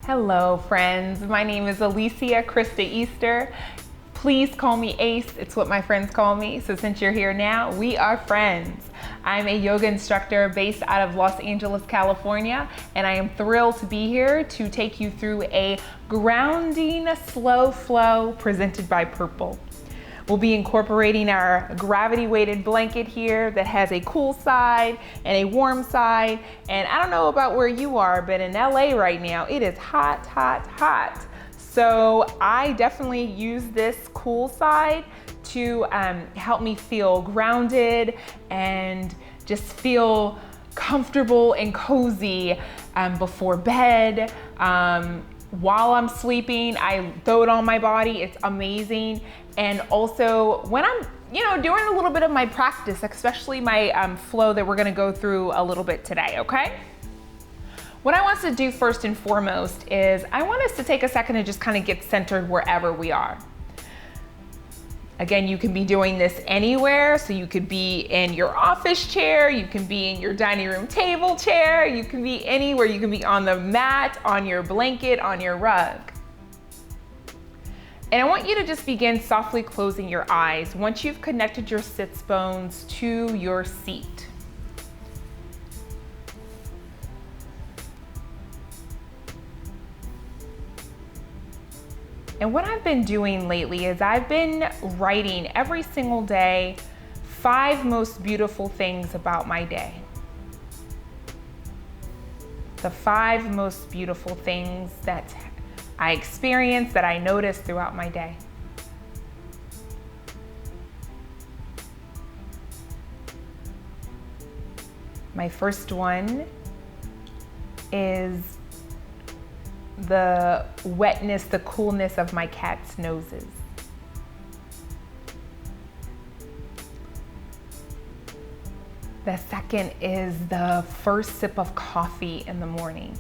Hello friends, my name is Alicia Krista Easter. Please call me Ace, it's what my friends call me. So since you're here now, we are friends. I'm a yoga instructor based out of Los Angeles, California, and I am thrilled to be here to take you through a grounding slow flow presented by Purple. We'll be incorporating our gravity weighted blanket here that has a cool side and a warm side. And I don't know about where you are, but in LA right now, it is hot, hot, hot. So I definitely use this cool side to help me feel grounded and just feel comfortable and cozy before bed. While I'm sleeping, I throw it on my body. It's amazing. And also when I'm, doing a little bit of my practice, especially my flow that we're gonna go through a little bit today, okay? What I want us to do first and foremost is I want us to take a second to just kind of get centered wherever we are. Again, you can be doing this anywhere. So you could be in your office chair, you can be in your dining room table chair, you can be anywhere. You can be on the mat, on your blanket, on your rug. And I want you to just begin softly closing your eyes once you've connected your sits bones to your seat. And what I've been doing lately is I've been writing every single day 5 most beautiful things about my day. The 5 most beautiful things that I experienced, that I noticed throughout my day. My first one is the wetness, the coolness of my cat's noses. The second is the first sip of coffee in the morning.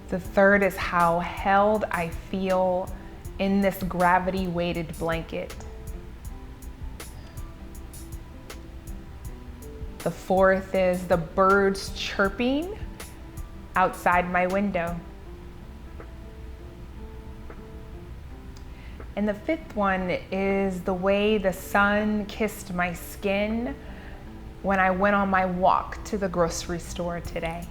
The third is how held I feel in this gravity weighted blanket. The fourth is the birds chirping outside my window. And the fifth one is the way the sun kissed my skin when I went on my walk to the grocery store today.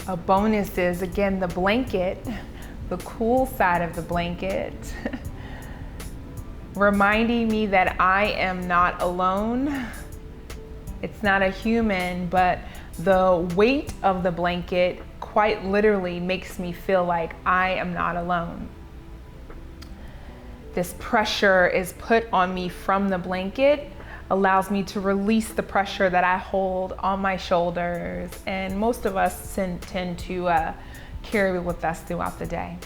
A bonus is, again, the blanket, the cool side of the blanket, reminding me that I am not alone. It's not a human, but the weight of the blanket quite literally makes me feel like I am not alone. This pressure is put on me from the blanket, allows me to release the pressure that I hold on my shoulders, and most of us tend to carry with us throughout the day.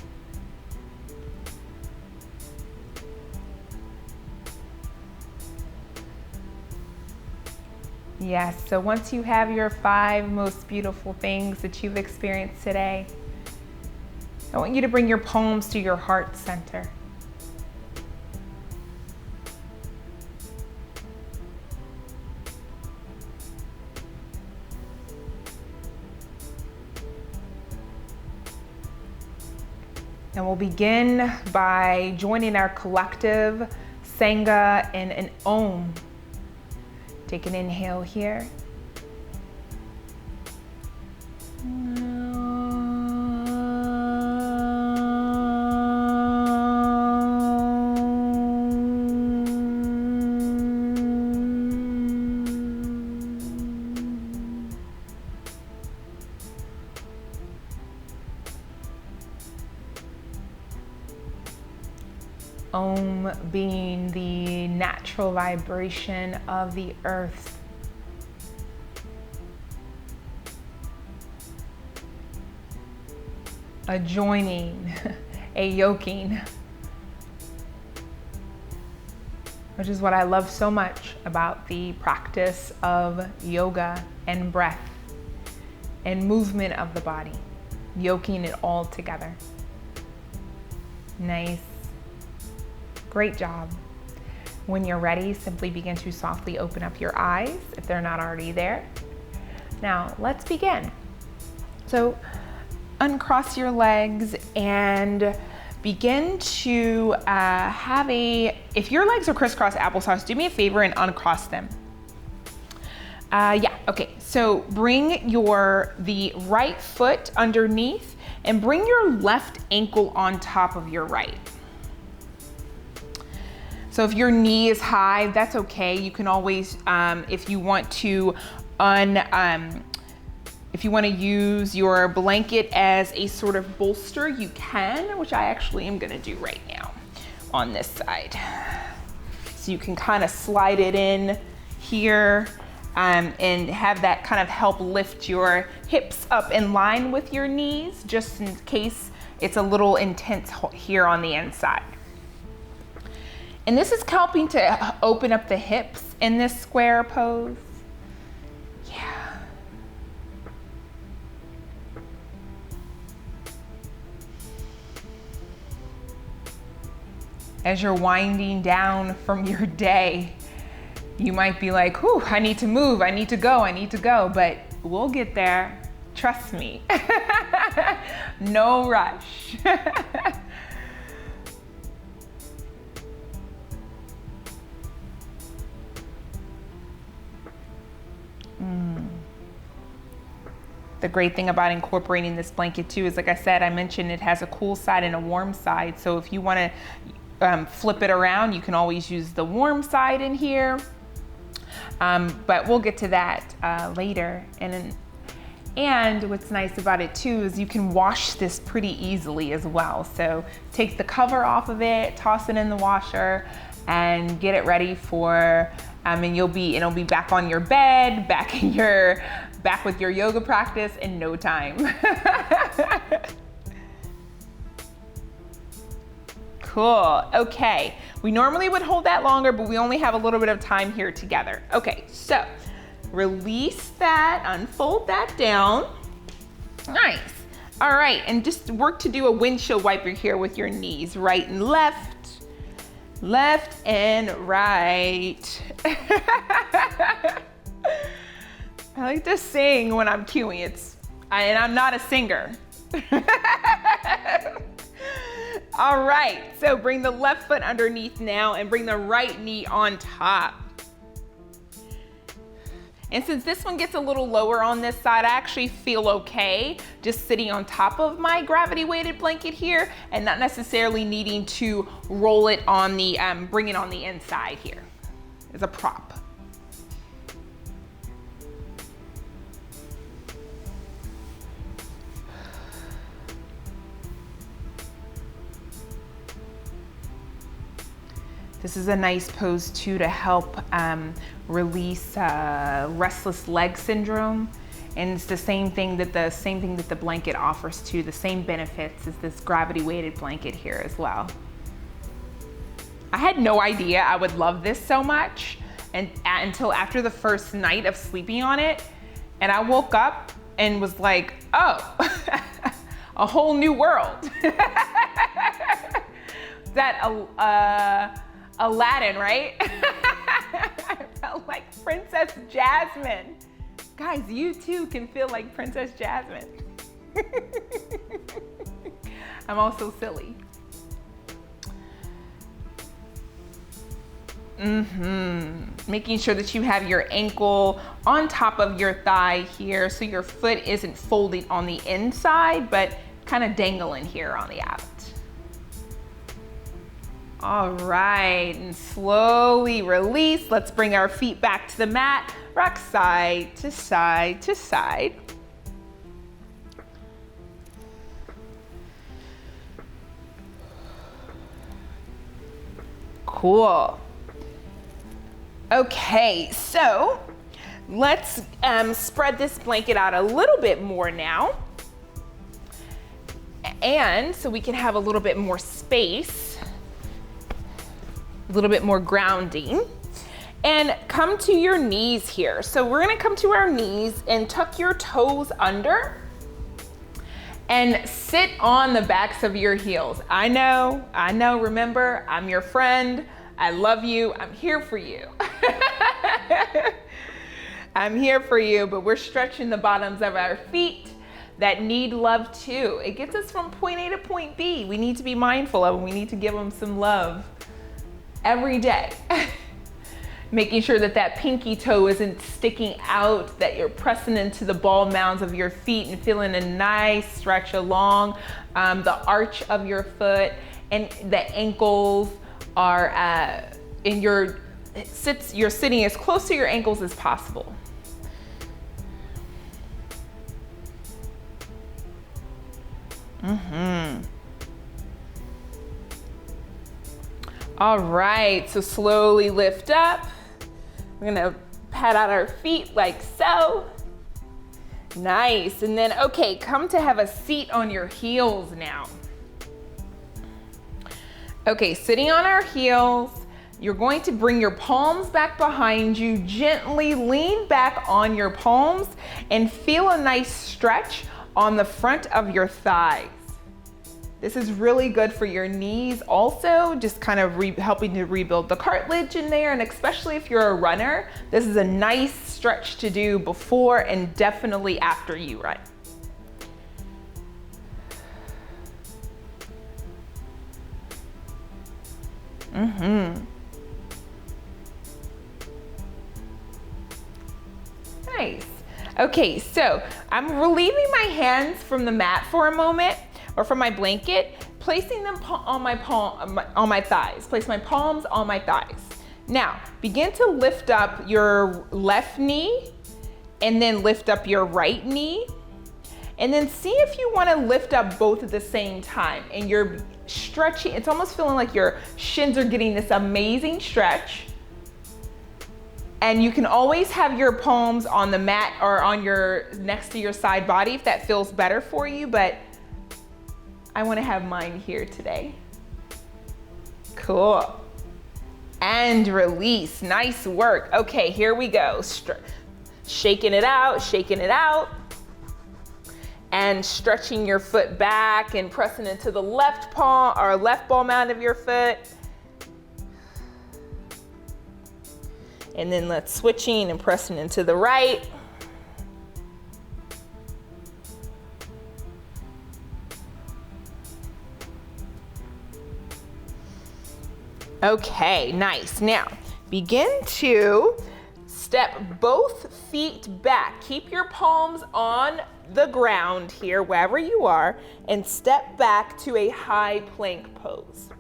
Yes, so once you have your 5 most beautiful things that you've experienced today, I want you to bring your palms to your heart center. And we'll begin by joining our collective Sangha in an Om. Take an inhale here. Om being the natural vibration of the earth. A joining, a yoking, which is what I love so much about the practice of yoga and breath and movement of the body. yoking it all together. Nice. Great job. When you're ready, simply begin to softly open up your eyes if they're not already there. Now, let's begin. So, uncross your legs and begin to if your legs are crisscross applesauce, do me a favor and uncross them. Okay, so bring the right foot underneath and bring your left ankle on top of your right. So if your knee is high, that's okay. You can always, if you want to use your blanket as a sort of bolster, you can, which I actually am gonna do right now on this side. So you can kind of slide it in here and have that kind of help lift your hips up in line with your knees, just in case it's a little intense here on the inside. And this is helping to open up the hips in this square pose. Yeah. As you're winding down from your day, you might be like, whew, I need to move, I need to go, but we'll get there. Trust me. No rush. The great thing about incorporating this blanket too is, like I said, I mentioned it has a cool side and a warm side. So if you want to flip it around, you can always use the warm side in here. But we'll get to that later. And what's nice about it too is you can wash this pretty easily as well. So take the cover off of it, toss it in the washer, and get it ready for, and it'll be back on your bed, back with your yoga practice in no time. Cool, okay. We normally would hold that longer, but we only have a little bit of time here together. Okay, so release that, unfold that down. Nice. All right, and just work to do a windshield wiper here with your knees, right and left, left and right. I like to sing when I'm cueing, and I'm not a singer. All right, so bring the left foot underneath now and bring the right knee on top. And since this one gets a little lower on this side, I actually feel okay just sitting on top of my gravity weighted blanket here and not necessarily needing to roll it on the, bring it on the inside here as a prop. This is a nice pose too to help release restless leg syndrome, and it's the same thing that the blanket offers too. The same benefits as this gravity weighted blanket here as well. I had no idea I would love this so much, and until after the first night of sleeping on it, and I woke up and was like, oh, a whole new world. Aladdin, right? I felt like Princess Jasmine. Guys, you too can feel like Princess Jasmine. I'm also silly. Making sure that you have your ankle on top of your thigh here so your foot isn't folded on the inside, but kind of dangling here on the out. All right, and slowly release. Let's bring our feet back to the mat. Rock side to side to side. Cool. Okay, so let's spread this blanket out a little bit more now. And so we can have a little bit more space. A little bit more grounding, and come to your knees here. So we're gonna come to our knees and tuck your toes under And sit on the backs of your heels. I know, remember, I'm your friend. I love you, I'm here for you. I'm here for you, but we're stretching the bottoms of our feet that need love too. It gets us from point A to point B. We need to be mindful of them. We need to give them some love every day. Making sure that that pinky toe isn't sticking out, that you're pressing into the ball mounds of your feet and feeling a nice stretch along the arch of your foot, and the ankles are you're sitting as close to your ankles as possible. All right, so slowly lift up. We're gonna pat out our feet like so. Nice, and then, okay, come to have a seat on your heels now. Okay, sitting on our heels, you're going to bring your palms back behind you, gently lean back on your palms and feel a nice stretch on the front of your thighs. This is really good for your knees also, just kind of helping to rebuild the cartilage in there, and especially if you're a runner, this is a nice stretch to do before and definitely after you run. Nice. Okay, so I'm relieving my hands from the mat for a moment, or from my blanket, placing them on my thighs. Place my palms on my thighs. Now, begin to lift up your left knee, and then lift up your right knee, and then see if you want to lift up both at the same time. And you're stretching, it's almost feeling like your shins are getting this amazing stretch. And you can always have your palms on the mat or on your next to your side body if that feels better for you, but I want to have mine here today. Cool. And release. Nice work. Okay, here we go. Shaking it out. And stretching your foot back and pressing into the left palm or left ball mound of your foot. And then let's switching and pressing into the right. Okay, nice. Now, begin to step both feet back. Keep your palms on the ground here, wherever you are, and step back to a high plank pose.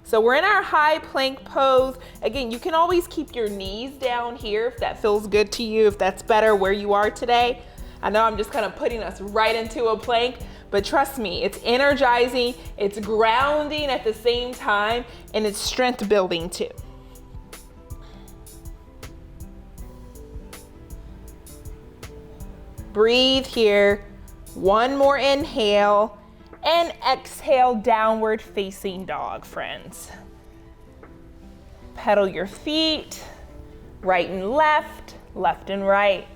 So we're in our high plank pose. Again, you can always keep your knees down here if that feels good to you, if that's better where you are today. I know I'm just kind of putting us right into a plank, but trust me, it's energizing, it's grounding at the same time, and it's strength building too. Breathe here. One more inhale, and exhale, downward facing dog, friends. Pedal your feet, right and left and right.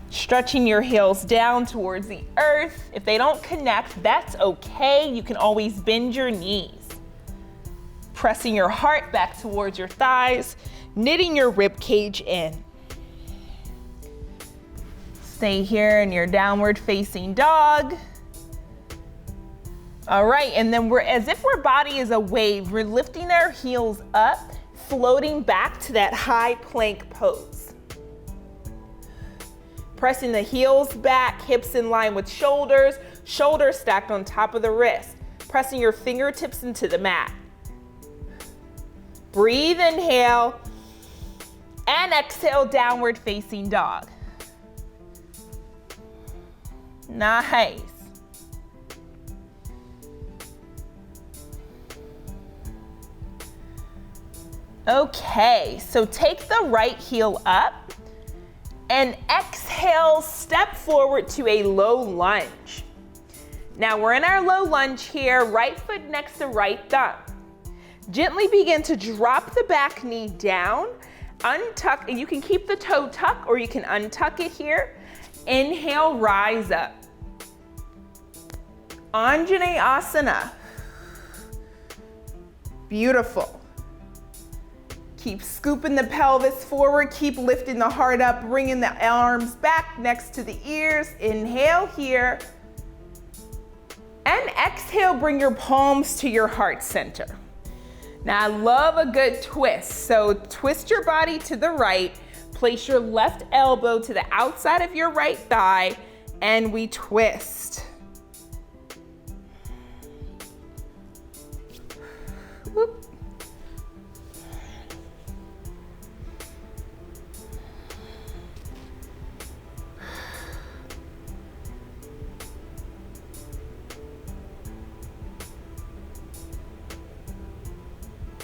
Stretching your heels down towards the earth. If they don't connect, that's okay. You can always bend your knees. Pressing your heart back towards your thighs, knitting your rib cage in. Stay here in your downward facing dog. All right, and then we're, as if our body is a wave, we're lifting our heels up, floating back to that high plank pose. Pressing the heels back, hips in line with shoulders, shoulders stacked on top of the wrist. Pressing your fingertips into the mat. Breathe, inhale, and exhale, downward facing dog. Nice. Okay, so take the right heel up and exhale, step forward to a low lunge. Now we're in our low lunge here, right foot next to right thumb. Gently begin to drop the back knee down, Untuck, and you can keep the toe tucked or you can untuck it here. Inhale, rise up. Anjaneyasana. Beautiful. Keep scooping the pelvis forward, keep lifting the heart up, bringing the arms back next to the ears. Inhale here. And exhale, bring your palms to your heart center. Now I love a good twist. So twist your body to the right, place your left elbow to the outside of your right thigh, and we twist. Whoop.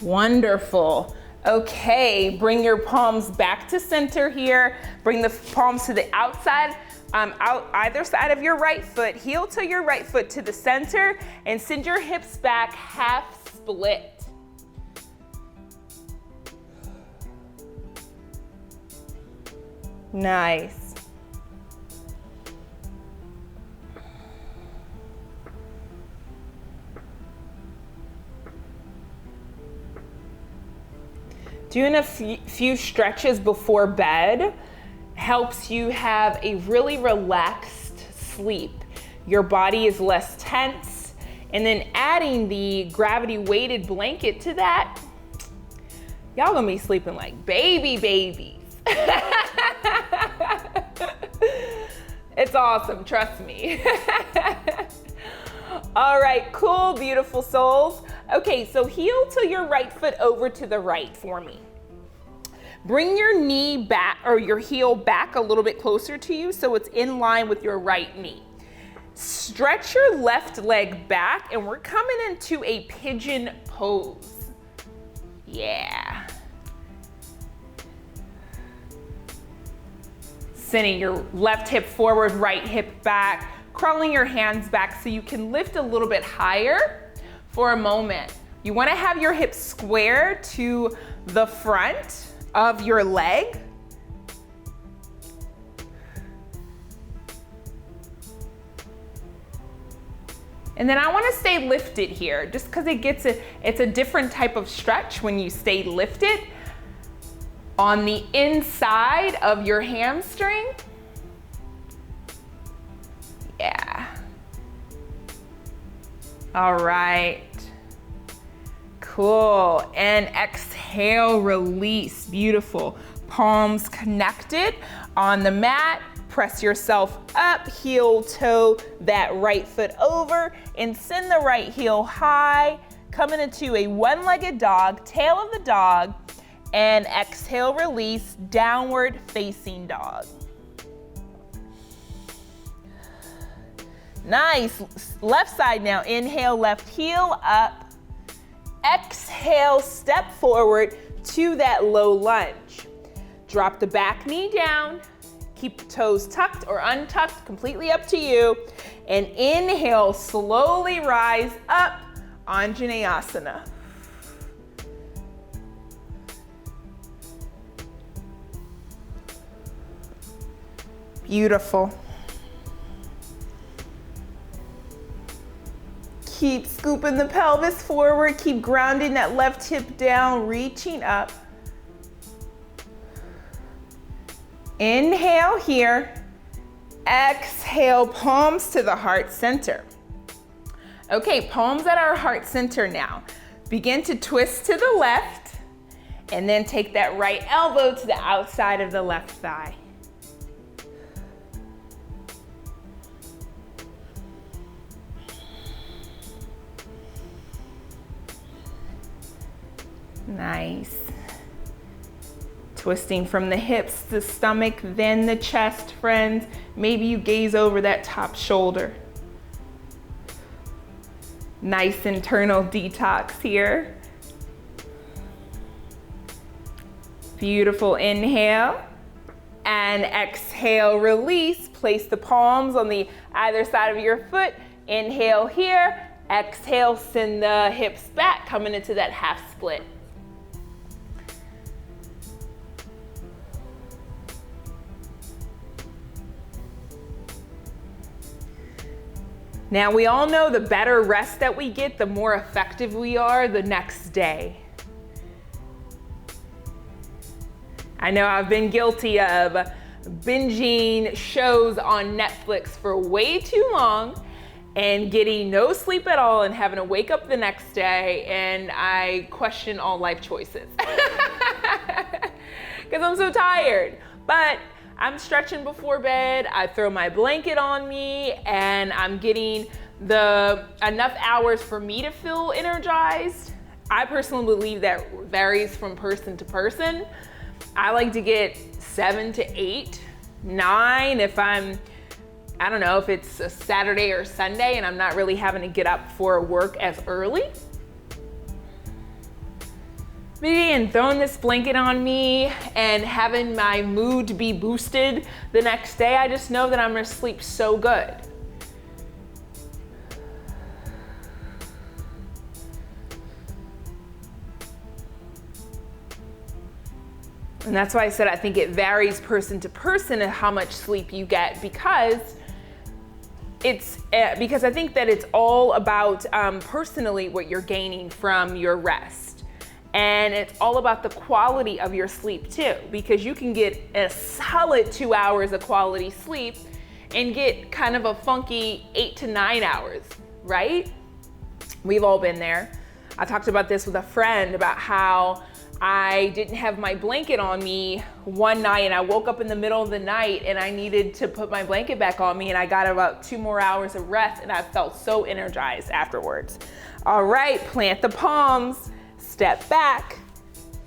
Wonderful. Okay, bring your palms back to center here. Bring the palms to the outside, either side of your right foot. Heel to your right foot to the center and send your hips back half split. Nice. Doing a few stretches before bed helps you have a really relaxed sleep. Your body is less tense, and then adding the gravity weighted blanket to that, y'all gonna be sleeping like babies. It's awesome, trust me. All right, cool, beautiful souls. Okay, so heel to your right foot over to the right for me. Bring your knee back, or your heel back a little bit closer to you so it's in line with your right knee. Stretch your left leg back, and we're coming into a pigeon pose. Yeah. Sending your left hip forward, right hip back, crawling your hands back so you can lift a little bit higher for a moment. You want to have your hips square to the front of your leg. And then I want to stay lifted here just because it's a different type of stretch when you stay lifted on the inside of your hamstring. Yeah. All right. Cool. And exhale, release. Beautiful. Palms connected on the mat. Press yourself up, heel toe that right foot over, and send the right heel high, coming into a one-legged dog, tail of the dog, and exhale, release, downward facing dog. Nice. Left side now. Inhale, left heel up. Exhale, step forward to that low lunge. Drop the back knee down. Keep the toes tucked or untucked, completely up to you. And inhale, slowly rise up, Anjaneyasana. Beautiful. Keep scooping the pelvis forward, keep grounding that left hip down, reaching up. Inhale here. Exhale, palms to the heart center. Okay, palms at our heart center now. Begin to twist to the left, and then take that right elbow to the outside of the left thigh. Nice. Twisting from the hips, the stomach, then the chest, friends. Maybe you gaze over that top shoulder. Nice internal detox here. Beautiful. Inhale and exhale, release. Place the palms on the either side of your foot. Inhale here. Exhale, send the hips back, coming into that half split. Now, we all know the better rest that we get, the more effective we are the next day. I know I've been guilty of binging shows on Netflix for way too long and getting no sleep at all and having to wake up the next day, and I question all life choices because I'm so tired. But I'm stretching before bed, I throw my blanket on me, and I'm getting enough hours for me to feel energized. I personally believe that varies from person to person. I like to get 7 to 8, 9 if I don't know, if it's a Saturday or Sunday and I'm not really having to get up for work as early. And throwing this blanket on me and having my mood be boosted the next day, I just know that I'm gonna sleep so good. And that's why I said I think it varies person to person and how much sleep you get, because I think that it's all about personally what you're gaining from your rest. And it's all about the quality of your sleep too, because you can get a solid 2 hours of quality sleep and get kind of a funky 8 to 9 hours, right? We've all been there. I talked about this with a friend about how I didn't have my blanket on me one night and I woke up in the middle of the night and I needed to put my blanket back on me, and I got about 2 more hours of rest and I felt so energized afterwards. All right, plant the palms, step back,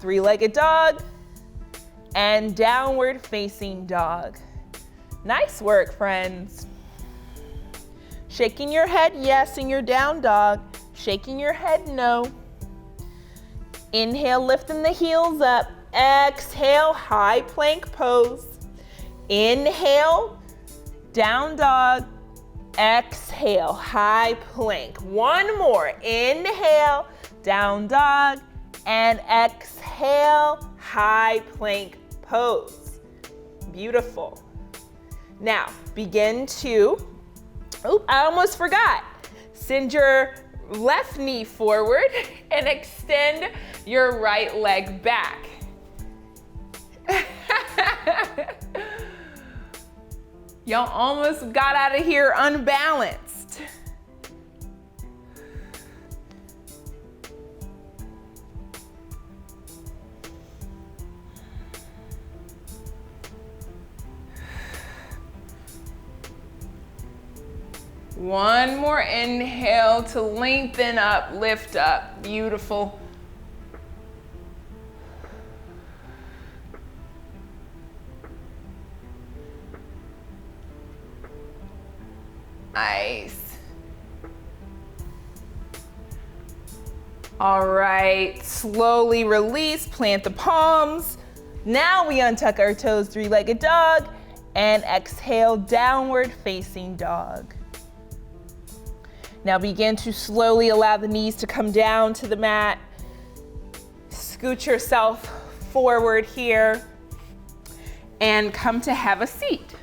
three-legged dog, and downward facing dog. Nice work, friends. Shaking your head yes in your down dog, shaking your head no. Inhale, lifting the heels up. Exhale, high plank pose. Inhale, down dog. Exhale, high plank. One more. Inhale, down dog. And exhale, high plank pose. Beautiful. Now, begin to, I almost forgot. Send your left knee forward and extend your right leg back. Y'all almost got out of here unbalanced. One more inhale to lengthen up, lift up. Beautiful. Nice. All right, slowly release, plant the palms. Now we untuck our toes, three-legged dog, and exhale, downward facing dog. Now begin to slowly allow the knees to come down to the mat. Scoot yourself forward here and come to have a seat.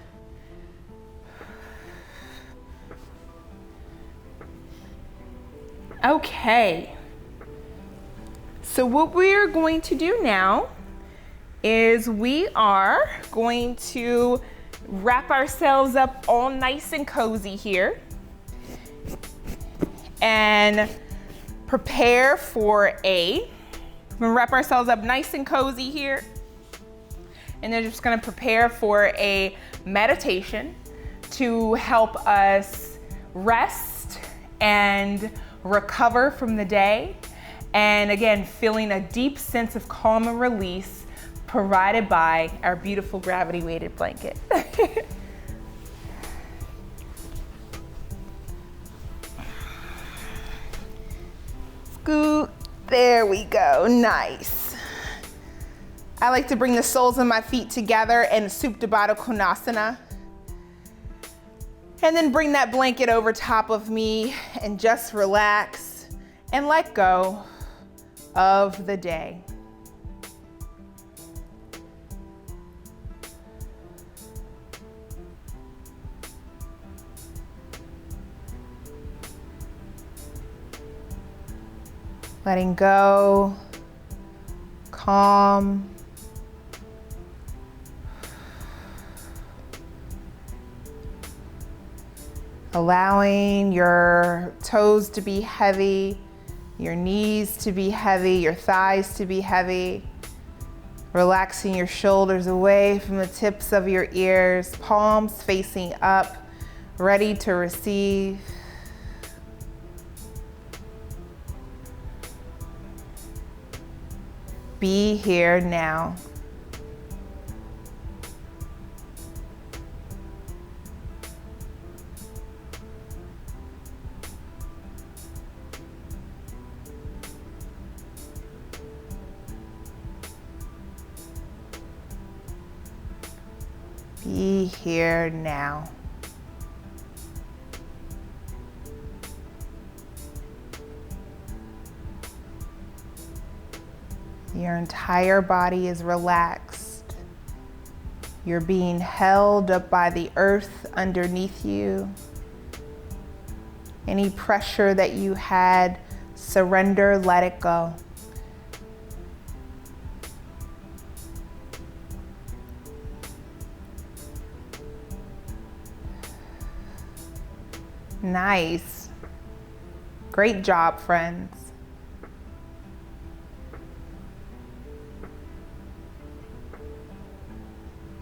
Okay, so what we are going to do now is we are going to wrap ourselves up all nice and cozy here and prepare for we're gonna wrap ourselves up nice and cozy here, and then just gonna prepare for a meditation to help us rest and recover from the day, and again, feeling a deep sense of calm and release provided by our beautiful gravity weighted blanket. Scoot, there we go, nice. I like to bring the soles of my feet together in Supta Baddha Konasana. And then bring that blanket over top of me and just relax and let go of the day. letting go, calm. Allowing your toes to be heavy, your knees to be heavy, your thighs to be heavy. Relaxing your shoulders away from the tips of your ears, palms facing up, ready to receive. Be here now. Be here now. Your entire body is relaxed. You're being held up by the earth underneath you. Any pressure that you had, surrender, let it go. Nice. Great job, friends.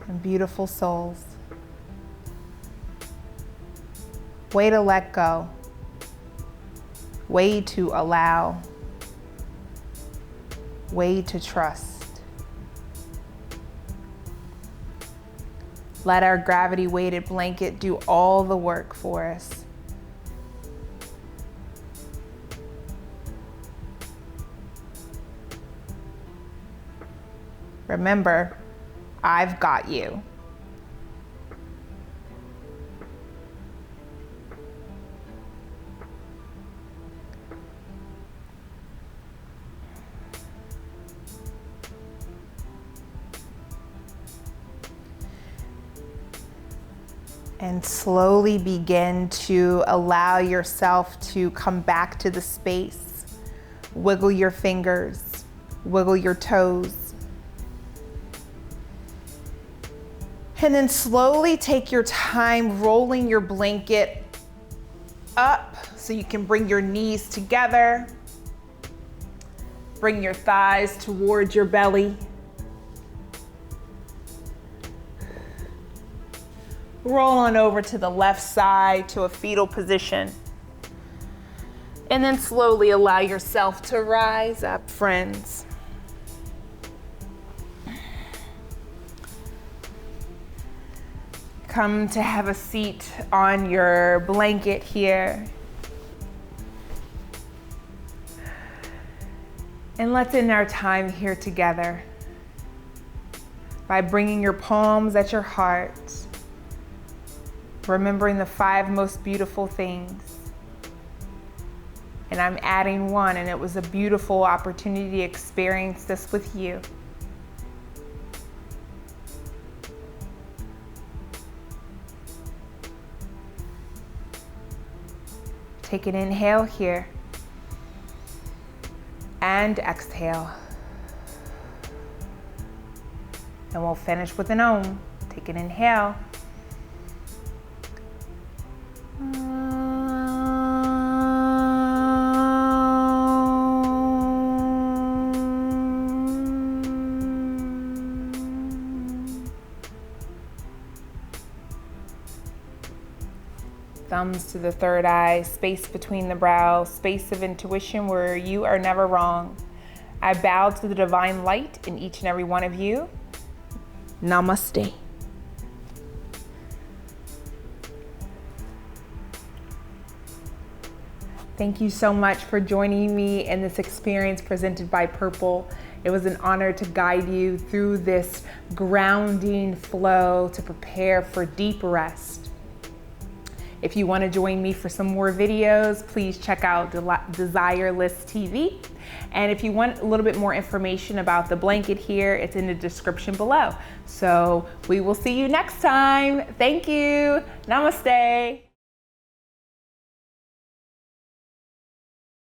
And beautiful souls. Way to let go. Way to allow. Way to trust. Let our gravity-weighted blanket do all the work for us. Remember, I've got you. And slowly begin to allow yourself to come back to the space. Wiggle your fingers, wiggle your toes. And then slowly take your time rolling your blanket up so you can bring your knees together. Bring your thighs towards your belly. Roll on over to the left side to a fetal position. And then slowly allow yourself to rise up, friends. Come to have a seat on your blanket here. And let's end our time here together by bringing your palms at your heart, remembering the 5 most beautiful things. And I'm adding one, and it was a beautiful opportunity to experience this with you. Take an inhale here and exhale. And we'll finish with an Om. Take an inhale. Thumbs to the third eye, space between the brows, space of intuition where you are never wrong. I bow to the divine light in each and every one of you. Namaste. Thank you so much for joining me in this experience presented by Purple. It was an honor to guide you through this grounding flow to prepare for deep rest. If you want to join me for some more videos, please check out DesireList TV. And if you want a little bit more information about the blanket here, it's in the description below. So we will see you next time. Thank you. Namaste.